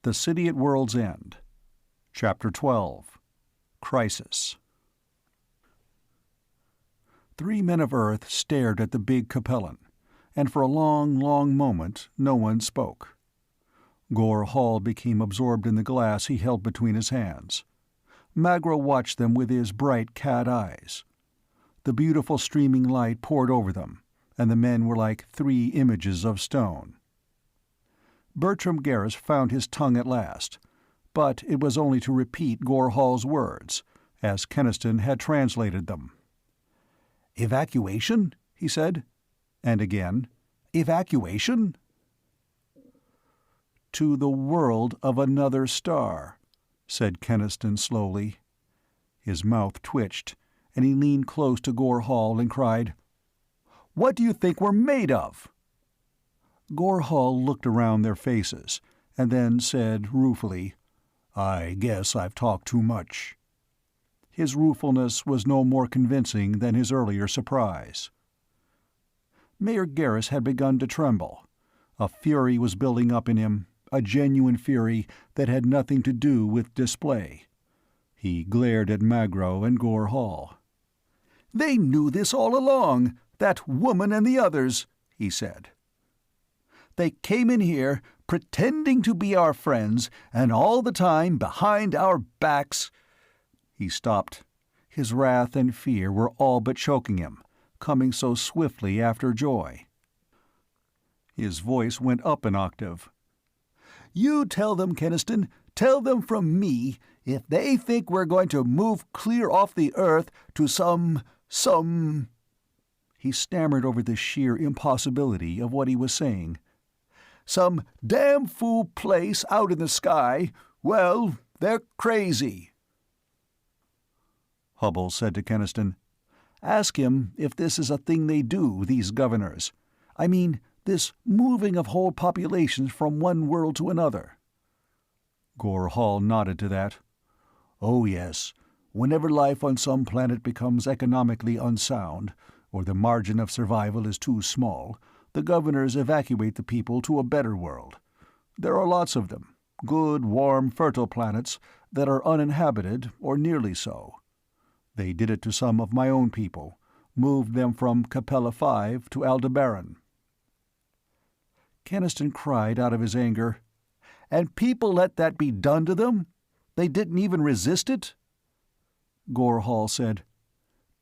The City at World's End. Chapter 12. Crisis. 3 men of Earth stared at the big Capellan, and for a long, long moment no one spoke. Gore Hall became absorbed in the glass he held between his hands. Magro watched them with his bright cat eyes. The beautiful streaming light poured over them, and the men were like 3 images of stone. Bertram Garris found his tongue at last, but it was only to repeat Gore Hall's words, as Keniston had translated them. "Evacuation?" he said, and again, "Evacuation?" "To the world of another star," said Keniston slowly. His mouth twitched, and he leaned close to Gore Hall and cried, "What do you think we're made of?" Gore Hall looked around their faces, and then said ruefully, "I guess I've talked too much." His ruefulness was no more convincing than his earlier surprise. Mayor Garris had begun to tremble. A fury was building up in him, a genuine fury that had nothing to do with display. He glared at Magro and Gore Hall. "They knew this all along, that woman and the others," he said. "They came in here, pretending to be our friends, and all the time, behind our backs—" He stopped. His wrath and fear were all but choking him, coming so swiftly after joy. His voice went up an octave. "You tell them, Keniston, tell them from me, if they think we're going to move clear off the Earth to some... He stammered over the sheer impossibility of what he was saying. "Some damn fool place out in the sky, well, they're crazy." Hubble said to Keniston, "Ask him if this is a thing they do, these governors. I mean, this moving of whole populations from one world to another." Gore Hall nodded to that. "Oh yes, whenever life on some planet becomes economically unsound, or the margin of survival is too small, the governors evacuate the people to a better world. There are lots of them, good, warm, fertile planets that are uninhabited or nearly so. They did it to some of my own people, moved them from Capella 5 to Aldebaran." Keniston cried out of his anger, "And people let that be done to them? They didn't even resist it?" Gore Hall said,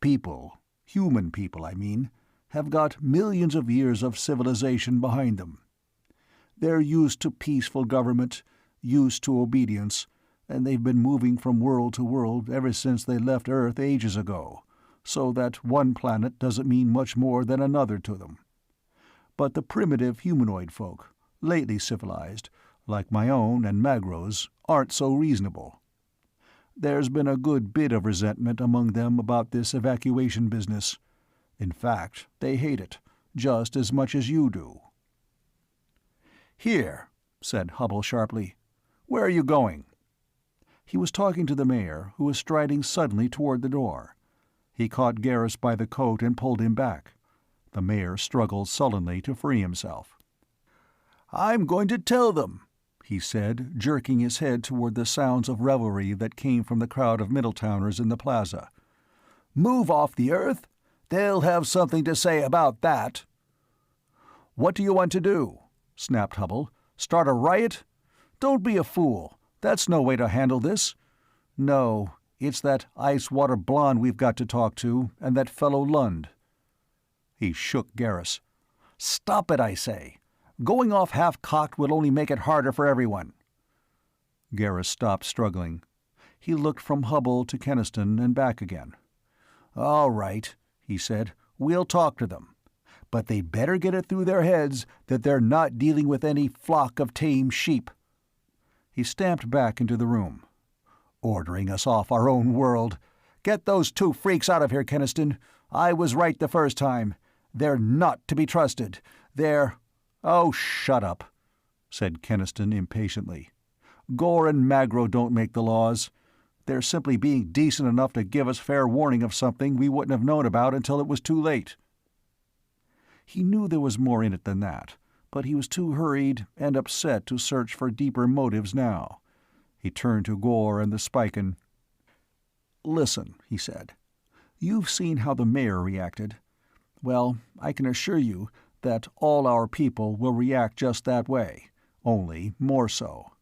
"People, human people, I mean, have got millions of years of civilization behind them. They're used to peaceful government, used to obedience, and they've been moving from world to world ever since they left Earth ages ago, so that one planet doesn't mean much more than another to them. But the primitive humanoid folk, lately civilized, like my own and Magro's, aren't so reasonable. There's been a good bit of resentment among them about this evacuation business. In fact, they hate it, just as much as you do." "Here," said Hubble sharply. "Where are you going?" He was talking to the mayor, who was striding suddenly toward the door. He caught Garris by the coat and pulled him back. The mayor struggled sullenly to free himself. "I'm going to tell them," he said, jerking his head toward the sounds of revelry that came from the crowd of Middletowners in the plaza. "Move off the Earth? They'll have something to say about that." "What do you want to do?" snapped Hubble. "Start a riot? Don't be a fool. That's no way to handle this. No, it's that ice-water blonde we've got to talk to, and that fellow Lund." He shook Garris. "Stop it, I say. Going off half-cocked will only make it harder for everyone." Garris stopped struggling. He looked from Hubble to Keniston and back again. "All right," he said. "We'll talk to them. But they'd better get it through their heads that they're not dealing with any flock of tame sheep." He stamped back into the room. "Ordering us off our own world. Get those 2 freaks out of here, Keniston. I was right the first time. They're not to be trusted. They're—" "Oh, shut up," said Keniston impatiently. "Gore and Magro don't make the laws. They're simply being decent enough to give us fair warning of something we wouldn't have known about until it was too late." He knew there was more in it than that, but he was too hurried and upset to search for deeper motives now. He turned to Gore and the Spican. "Listen," he said. "You've seen how the mayor reacted. Well, I can assure you that all our people will react just that way, only more so.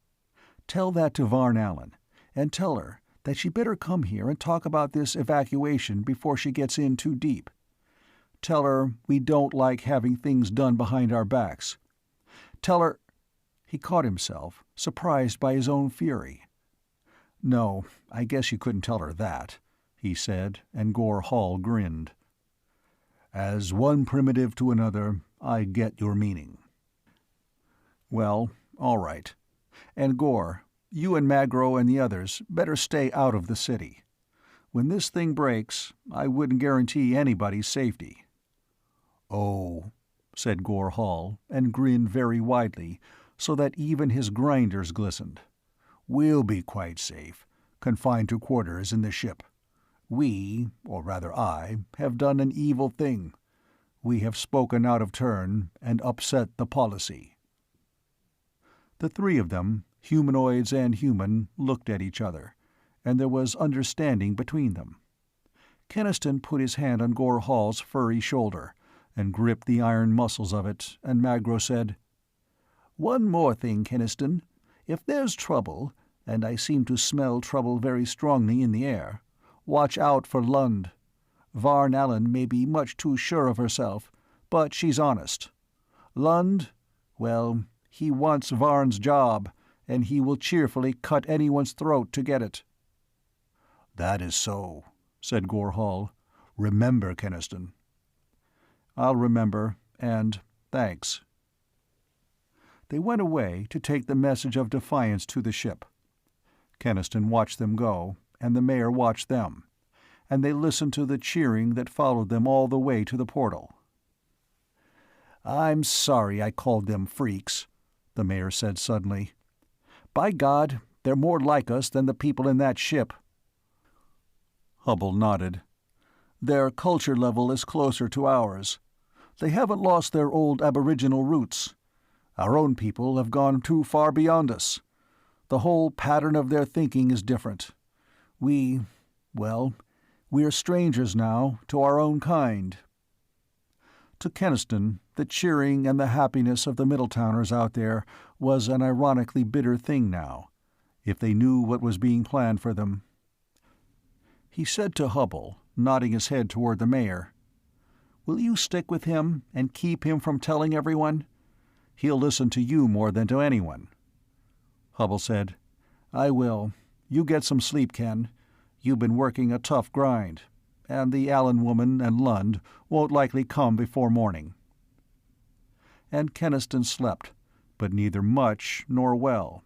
Tell that to Varn Allen, and tell her that she better come here and talk about this evacuation before she gets in too deep. Tell her we don't like having things done behind our backs. Tell her—" He caught himself, surprised by his own fury. "No, I guess you couldn't tell her that," he said, and Gore Hall grinned. "As one primitive to another, I get your meaning." "Well, all right. And Gore, you and Magro and the others better stay out of the city. When this thing breaks, I wouldn't guarantee anybody's safety." "Oh," said Gore Hall, and grinned very widely, so that even his grinders glistened. "We'll be quite safe, confined to quarters in the ship. We, or rather I, have done an evil thing. We have spoken out of turn and upset the policy." The three of them, humanoids and human, looked at each other, and there was understanding between them. Keniston put his hand on Gore Hall's furry shoulder, and gripped the iron muscles of it, and Magro said, "One more thing, Keniston. If there's trouble, and I seem to smell trouble very strongly in the air, watch out for Lund. Varn Allen may be much too sure of herself, but she's honest. Lund, well, he wants Varn's job, and he will cheerfully cut anyone's throat to get it." "That is so," said Gore Hall. "Remember, Keniston." "I'll remember, and thanks." They went away to take the message of defiance to the ship. Keniston watched them go, and the mayor watched them, and they listened to the cheering that followed them all the way to the portal. "I'm sorry I called them freaks," the mayor said suddenly. "By God, they're more like us than the people in that ship." Hubble nodded. "Their culture level is closer to ours. They haven't lost their old aboriginal roots. Our own people have gone too far beyond us. The whole pattern of their thinking is different. We're strangers now to our own kind." To Keniston, the cheering and the happiness of the Middletowners out there was an ironically bitter thing now, if they knew what was being planned for them. He said to Hubble, nodding his head toward the mayor, "Will you stick with him and keep him from telling everyone? He'll listen to you more than to anyone." Hubble said, "I will. You get some sleep, Ken. You've been working a tough grind, and the Allen woman and Lund won't likely come before morning." And Keniston slept, but neither much nor well.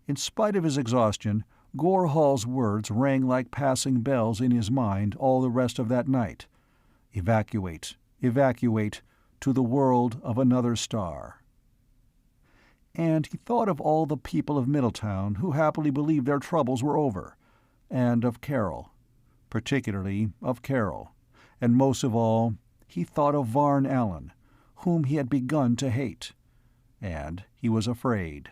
In spite of his exhaustion, Gore Hall's words rang like passing bells in his mind all the rest of that night. Evacuate, evacuate, to the world of another star. And he thought of all the people of Middletown who happily believed their troubles were over, and of Carol, particularly of Carol, and most of all, he thought of Varn Allen, whom he had begun to hate, and he was afraid.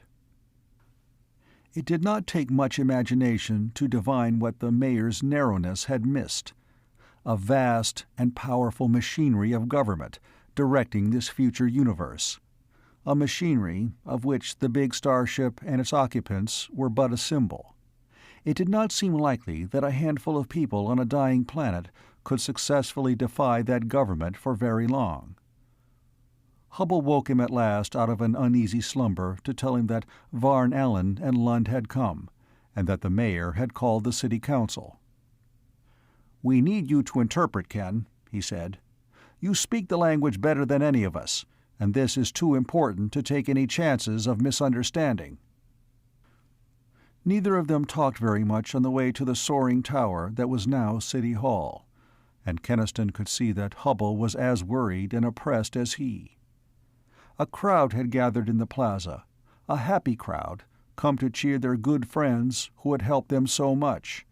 It did not take much imagination to divine what the mayor's narrowness had missed: a vast and powerful machinery of government directing this future universe, a machinery of which the big starship and its occupants were but a symbol. It did not seem likely that a handful of people on a dying planet could successfully defy that government for very long. Hubble woke him at last out of an uneasy slumber to tell him that Varn Allen and Lund had come, and that the mayor had called the city council. "We need you to interpret, Ken," he said. "You speak the language better than any of us, and this is too important to take any chances of misunderstanding." Neither of them talked very much on the way to the soaring tower that was now City Hall, and Keniston could see that Hubble was as worried and oppressed as he. A crowd had gathered in the plaza, a happy crowd, come to cheer their good friends who had helped them so much.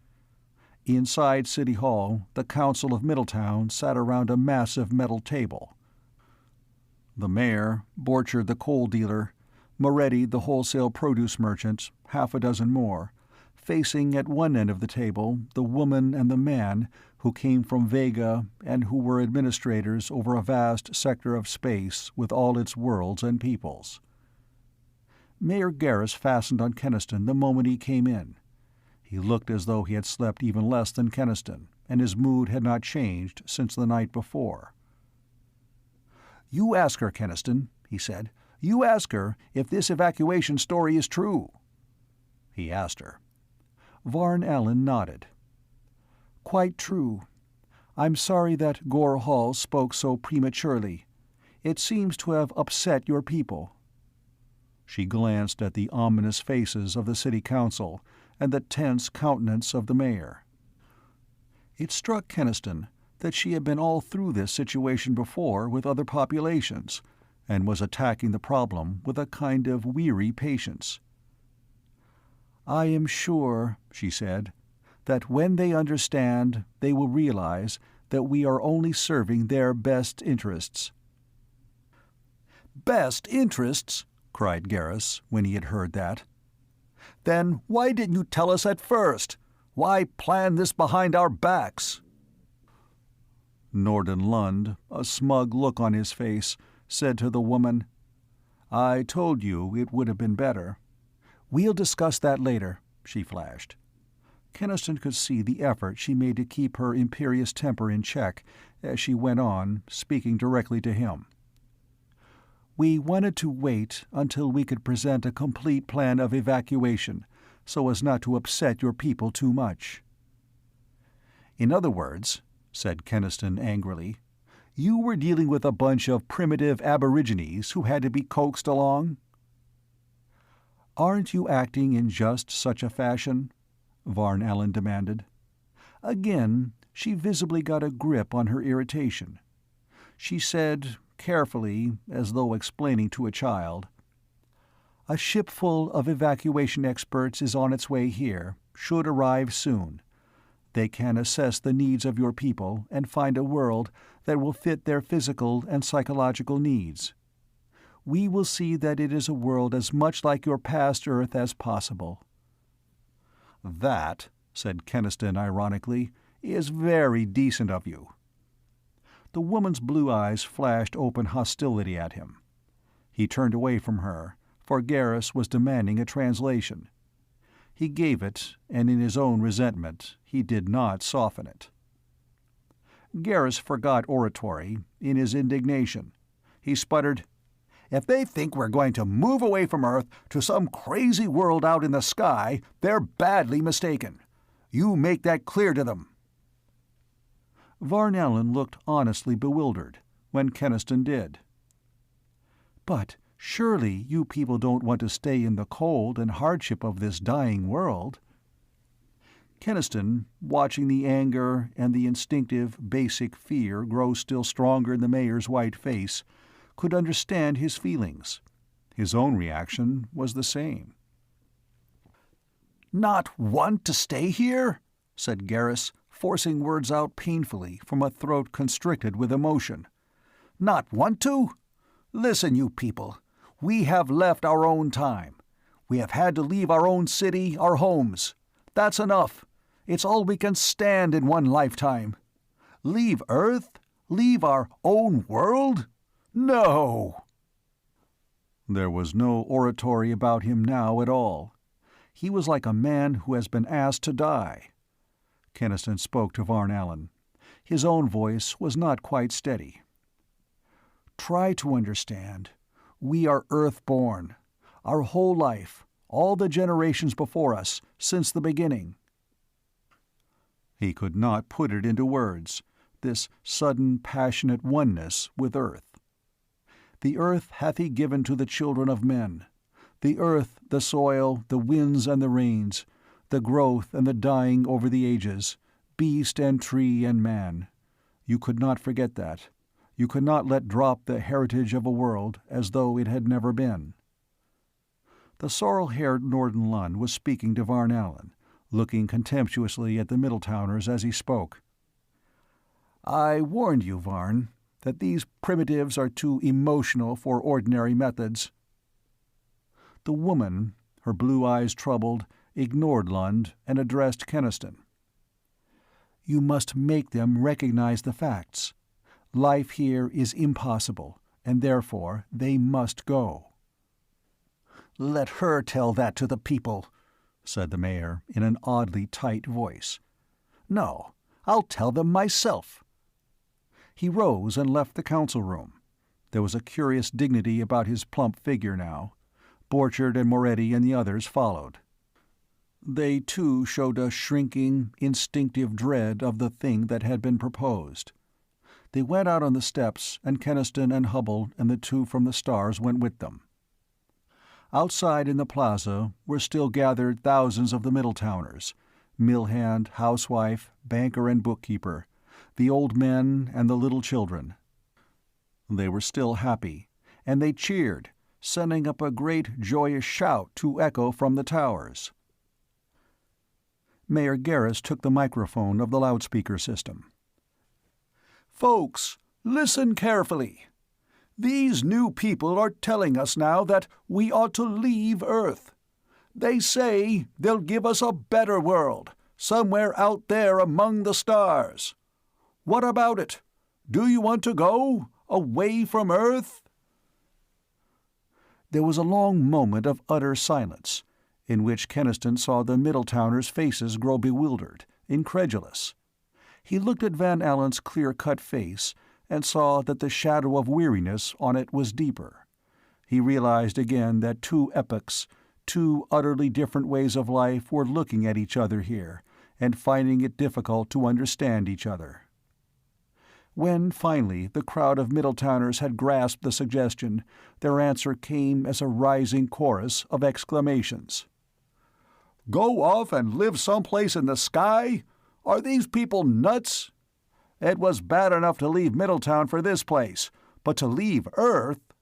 Inside City Hall, the Council of Middletown sat around a massive metal table. The mayor, Borchard the coal dealer, Moretti the wholesale produce merchant, half a dozen more, facing at one end of the table the woman and the man who came from Vega and who were administrators over a vast sector of space with all its worlds and peoples. Mayor Garrus fastened on Keniston the moment he came in. He looked as though he had slept even less than Keniston, and his mood had not changed since the night before. "You ask her, Keniston," he said. "You ask her if this evacuation story is true." He asked her. Varn Allen nodded. "Quite true. I'm sorry that Gore Hall spoke so prematurely. It seems to have upset your people." She glanced at the ominous faces of the city council and the tense countenance of the mayor. It struck Keniston that she had been all through this situation before with other populations, and was attacking the problem with a kind of weary patience. "I am sure," she said, "that when they understand, they will realize that we are only serving their best interests." "Best interests?" cried Garrus, when he had heard that. "Then why didn't you tell us at first? Why plan this behind our backs?" Norden Lund, a smug look on his face, said to the woman, "I told you it would have been better." "We'll discuss that later," she flashed. Keniston could see the effort she made to keep her imperious temper in check as she went on, speaking directly to him. "We wanted to wait until we could present a complete plan of evacuation, so as not to upset your people too much." "In other words," said Keniston angrily, "you were dealing with a bunch of primitive aborigines who had to be coaxed along?" "Aren't you acting in just such a fashion?" Varn Allen demanded. Again, she visibly got a grip on her irritation. She said, carefully, as though explaining to a child, "A ship full of evacuation experts is on its way here, should arrive soon. They can assess the needs of your people and find a world that will fit their physical and psychological needs. We will see that it is a world as much like your past Earth as possible." "That," said Keniston ironically, "is very decent of you." The woman's blue eyes flashed open hostility at him. He turned away from her, for Garrus was demanding a translation. He gave it, and in his own resentment, he did not soften it. Garrus forgot oratory in his indignation. He sputtered, "If they think we're going to move away from Earth to some crazy world out in the sky, they're badly mistaken. You make that clear to them." Varn Allen looked honestly bewildered when Keniston did. "But surely you people don't want to stay in the cold and hardship of this dying world?" Keniston, watching the anger and the instinctive, basic fear grow still stronger in the mayor's white face, could understand his feelings. His own reaction was the same. "Not want to stay here?" said Garrus, forcing words out painfully from a throat constricted with emotion. "Not want to? Listen, you people. We have left our own time. We have had to leave our own city, our homes. That's enough. It's all we can stand in one lifetime. Leave Earth? Leave our own world? No!" There was no oratory about him now at all. He was like a man who has been asked to die. Keniston spoke to Varn Allen. His own voice was not quite steady. "Try to understand. We are Earth-born. Our whole life, all the generations before us, since the beginning." He could not put it into words, this sudden passionate oneness with Earth. "The Earth hath he given to the children of men. The Earth, the soil, the winds and the rains, the growth and the dying over the ages, beast and tree and man. You could not forget that. You could not let drop the heritage of a world as though it had never been." The sorrel-haired Norden Lund was speaking to Varn Allen, looking contemptuously at the Middletowners as he spoke. "I warned you, Varn. that these primitives are too emotional for ordinary methods." The woman, her blue eyes troubled, ignored Lund and addressed Keniston. "You must make them recognize the facts. Life here is impossible, and therefore they must go." "Let her tell that to the people," said the mayor in an oddly tight voice. "No, I'll tell them myself." He rose and left the council room. There was a curious dignity about his plump figure now. Borchard and Moretti and the others followed. They, too, showed a shrinking, instinctive dread of the thing that had been proposed. They went out on the steps, and Keniston and Hubble and the two from the Stars went with them. Outside in the plaza were still gathered thousands of the Middletowners, mill hand, housewife, banker and bookkeeper, the old men and the little children. They were still happy, and they cheered, sending up a great joyous shout to echo from the towers. Mayor Garris took the microphone of the loudspeaker system. "Folks, listen carefully. These new people are telling us now that we ought to leave Earth. They say they'll give us a better world, somewhere out there among the stars. What about it? Do you want to go, away from Earth?" There was a long moment of utter silence, in which Keniston saw the Middletowners' faces grow bewildered, incredulous. He looked at Van Allen's clear-cut face and saw that the shadow of weariness on it was deeper. He realized again that two epochs, two utterly different ways of life, were looking at each other here, and finding it difficult to understand each other. When, finally, the crowd of Middletowners had grasped the suggestion, their answer came as a rising chorus of exclamations. "Go off and live someplace in the sky? Are these people nuts? It was bad enough to leave Middletown for this place, but to leave Earth—"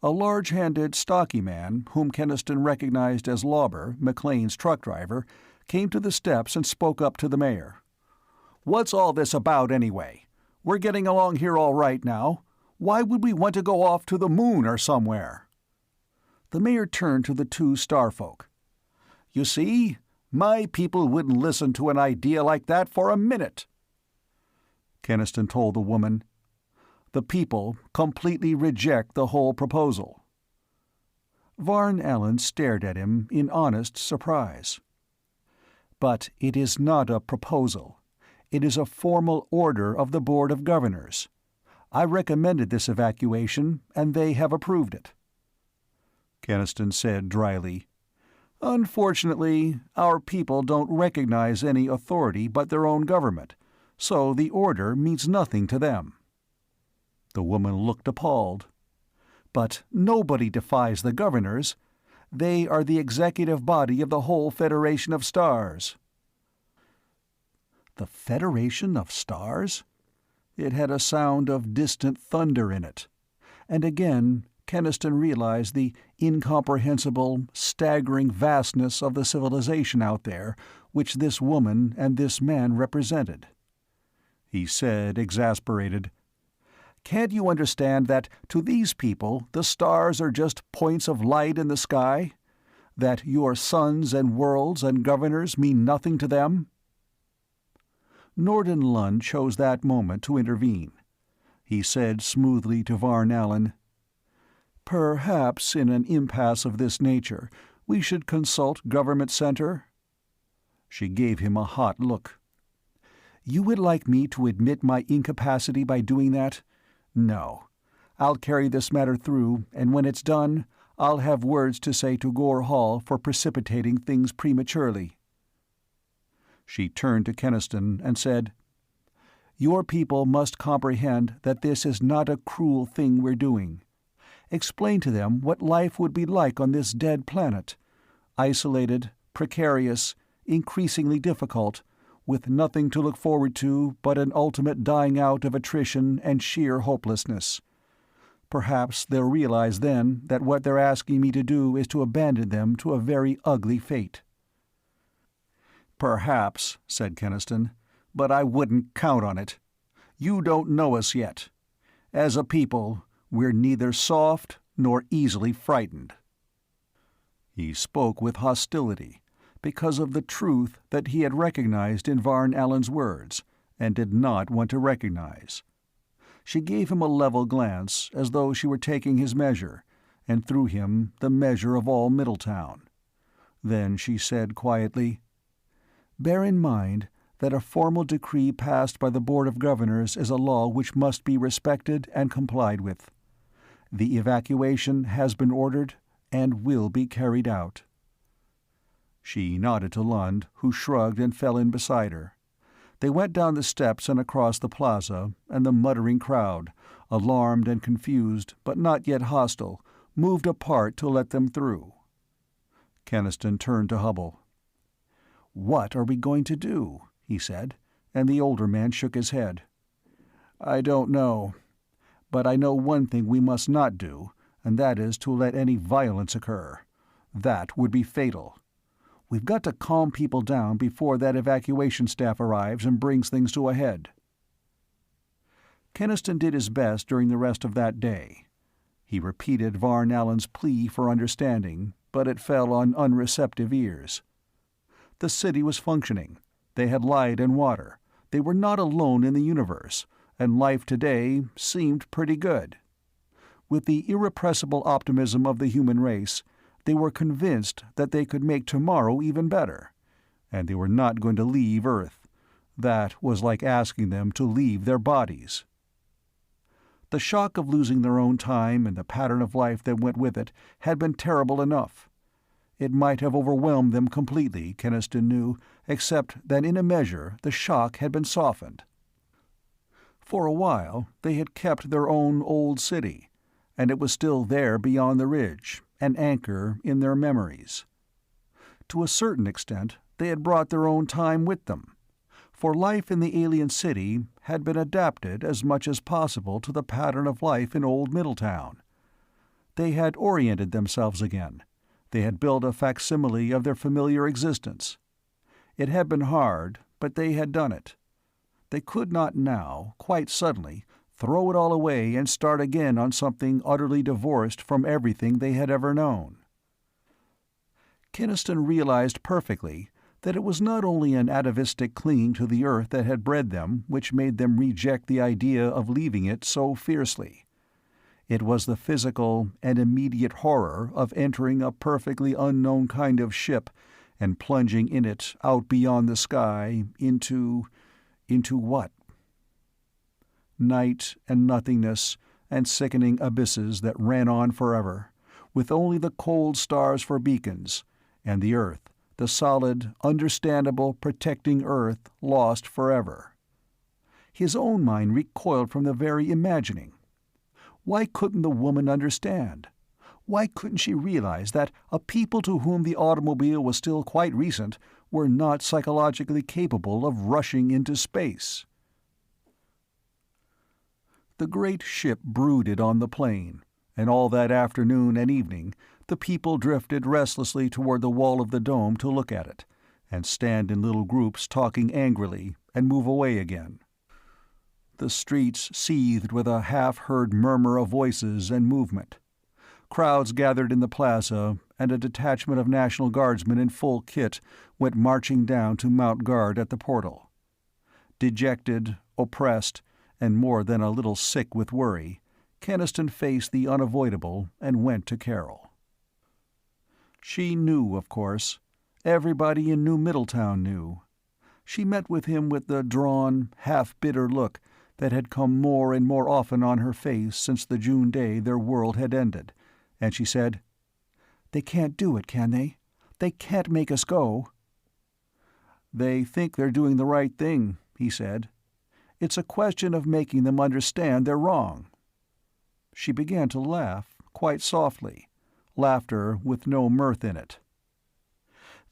A large-handed, stocky man, whom Keniston recognized as Lauber, McLean's truck driver, came to the steps and spoke up to the mayor. "What's all this about, anyway? We're getting along here all right now. Why would we want to go off to the moon or somewhere?" The mayor turned to the two starfolk. "You see, my people wouldn't listen to an idea like that for a minute." Keniston told the woman, "The people completely reject the whole proposal." Varn Allen stared at him in honest surprise. "But it is not a proposal. It is a formal order of the Board of Governors. I recommended this evacuation, and they have approved it." Keniston said dryly, "Unfortunately, our people don't recognize any authority but their own government, so the order means nothing to them." The woman looked appalled. "But nobody defies the governors. They are the executive body of the whole Federation of Stars." The Federation of Stars? It had a sound of distant thunder in it. And again, Keniston realized the incomprehensible, staggering vastness of the civilization out there which this woman and this man represented. He said, exasperated, "Can't you understand that to these people the stars are just points of light in the sky? That your suns and worlds and governors mean nothing to them?" Norden Lund chose that moment to intervene. He said smoothly to Varn Allen, "Perhaps in an impasse of this nature we should consult Government Center?" She gave him a hot look. "You would like me to admit my incapacity by doing that? No. I'll carry this matter through, and when it's done, I'll have words to say to Gore Hall for precipitating things prematurely." She turned to Keniston and said, "Your people must comprehend that this is not a cruel thing we're doing. Explain to them what life would be like on this dead planet, isolated, precarious, increasingly difficult, with nothing to look forward to but an ultimate dying out of attrition and sheer hopelessness. Perhaps they'll realize then that what they're asking me to do is to abandon them to a very ugly fate." "Perhaps," said Keniston, "but I wouldn't count on it. You don't know us yet. As a people, we're neither soft nor easily frightened." He spoke with hostility, because of the truth that he had recognized in Varn Allen's words, and did not want to recognize. She gave him a level glance, as though she were taking his measure, and through him the measure of all Middletown. Then she said quietly, "Bear in mind that a formal decree passed by the Board of Governors is a law which must be respected and complied with. The evacuation has been ordered and will be carried out." She nodded to Lund, who shrugged and fell in beside her. They went down the steps and across the plaza, and the muttering crowd, alarmed and confused but not yet hostile, moved apart to let them through. Keniston turned to Hubble. "What are we going to do?" he said, and the older man shook his head. "I don't know. But I know one thing we must not do, and that is to let any violence occur. That would be fatal. We've got to calm people down before that evacuation staff arrives and brings things to a head." Keniston did his best during the rest of that day. He repeated Varn Allen's plea for understanding, but it fell on unreceptive ears. The city was functioning. They had light and water. They were not alone in the universe, and life today seemed pretty good. With the irrepressible optimism of the human race, they were convinced that they could make tomorrow even better, and they were not going to leave Earth. That was like asking them to leave their bodies. The shock of losing their own time and the pattern of life that went with it had been terrible enough. It might have overwhelmed them completely, Keniston knew, except that in a measure the shock had been softened. For a while they had kept their own old city, and it was still there beyond the ridge, an anchor in their memories. To a certain extent, they had brought their own time with them, for life in the alien city had been adapted as much as possible to the pattern of life in old Middletown. They had oriented themselves again. They had built a facsimile of their familiar existence. It had been hard, but they had done it. They could not now, quite suddenly, throw it all away and start again on something utterly divorced from everything they had ever known. Keniston realized perfectly that it was not only an atavistic clinging to the earth that had bred them which made them reject the idea of leaving it so fiercely. It was the physical and immediate horror of entering a perfectly unknown kind of ship and plunging in it out beyond the sky into what? Night and nothingness and sickening abysses that ran on forever, with only the cold stars for beacons, and the earth, the solid, understandable, protecting earth, lost forever. His own mind recoiled from the very imagining. Why couldn't the woman understand? Why couldn't she realize that a people to whom the automobile was still quite recent were not psychologically capable of rushing into space? The great ship brooded on the plain, and all that afternoon and evening the people drifted restlessly toward the wall of the dome to look at it, and stand in little groups talking angrily, and move away again. The streets seethed with a half-heard murmur of voices and movement. Crowds gathered in the plaza, and a detachment of National Guardsmen in full kit went marching down to mount guard at the portal. Dejected, oppressed, and more than a little sick with worry, Keniston faced the unavoidable and went to Carol. She knew, of course. Everybody in New Middletown knew. She met with him with the drawn, half-bitter look that had come more and more often on her face since the June day their world had ended, and she said, "They can't do it, can they? They can't make us go." "They think they're doing the right thing," he said. "It's a question of making them understand they're wrong." She began to laugh, quite softly, laughter with no mirth in it.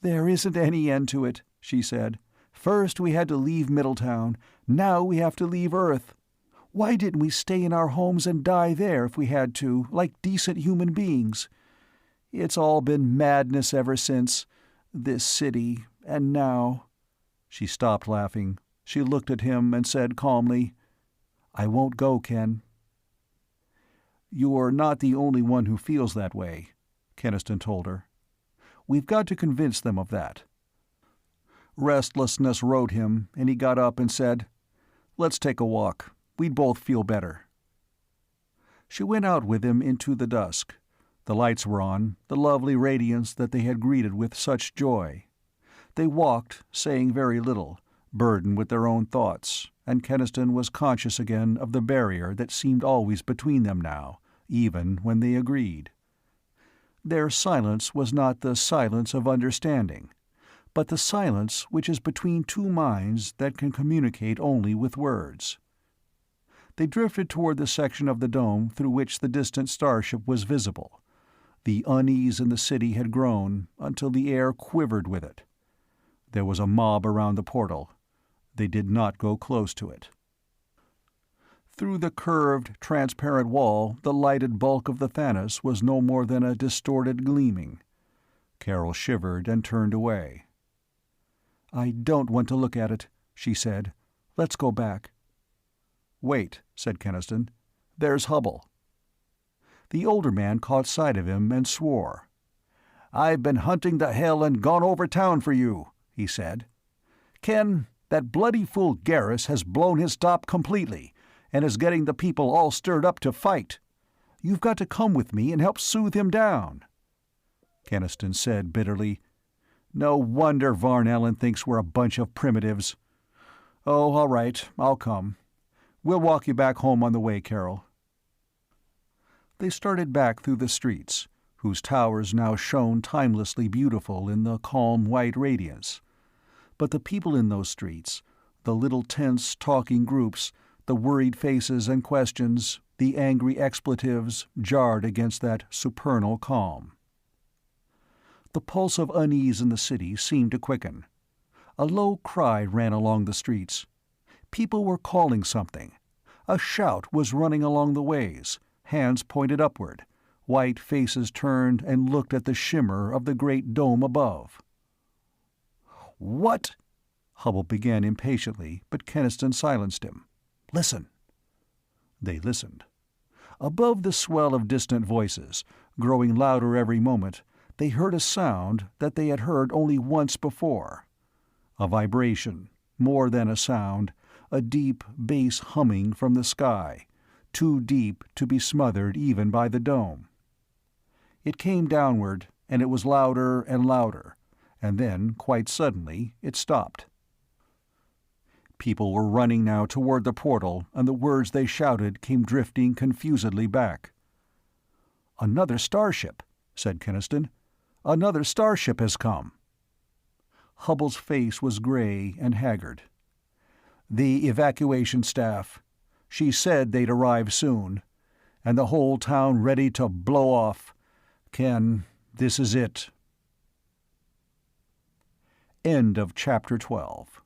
"There isn't any end to it," she said. "First we had to leave Middletown, now we have to leave Earth. Why didn't we stay in our homes and die there if we had to, like decent human beings? It's all been madness ever since. This city, and now—" She stopped laughing. She looked at him and said calmly, "I won't go, Ken." "You're not the only one who feels that way," Keniston told her. "We've got to convince them of that." Restlessness rode him, and he got up and said, "Let's take a walk. We'd both feel better." She went out with him into the dusk. The lights were on, the lovely radiance that they had greeted with such joy. They walked, saying very little, burdened with their own thoughts, and Keniston was conscious again of the barrier that seemed always between them now, even when they agreed. Their silence was not the silence of understanding, but the silence which is between two minds that can communicate only with words. They drifted toward the section of the dome through which the distant starship was visible. The unease in the city had grown until the air quivered with it. There was a mob around the portal. They did not go close to it. Through the curved, transparent wall, the lighted bulk of the Thanos was no more than a distorted gleaming. Carol shivered and turned away. "I don't want to look at it," she said. "Let's go back." "Wait," said Keniston. "There's Hubble." The older man caught sight of him and swore. "I've been hunting the hell and gone over town for you," he said. "Ken, that bloody fool Garrus has blown his top completely, and is getting the people all stirred up to fight. You've got to come with me and help soothe him down." Keniston said bitterly, "No wonder Varn Allen thinks we're a bunch of primitives. Oh, all right, I'll come. We'll walk you back home on the way, Carol." They started back through the streets, whose towers now shone timelessly beautiful in the calm white radiance. But the people in those streets, the little tense talking groups, the worried faces and questions, the angry expletives, jarred against that supernal calm. The pulse of unease in the city seemed to quicken. A low cry ran along the streets. People were calling something. A shout was running along the ways, hands pointed upward, white faces turned and looked at the shimmer of the great dome above. "What?" Hubble began impatiently, but Keniston silenced him. "Listen." They listened. Above the swell of distant voices, growing louder every moment, they heard a sound that they had heard only once before. A vibration, more than a sound, a deep bass humming from the sky, too deep to be smothered even by the dome. It came downward, and it was louder and louder, and then, quite suddenly, it stopped. People were running now toward the portal, and the words they shouted came drifting confusedly back. "Another starship," said Keniston. "Another starship has come." Hubble's face was gray and haggard. "The evacuation staff. She said they'd arrive soon. And the whole town ready to blow off. Ken, this is it." End of Chapter 12.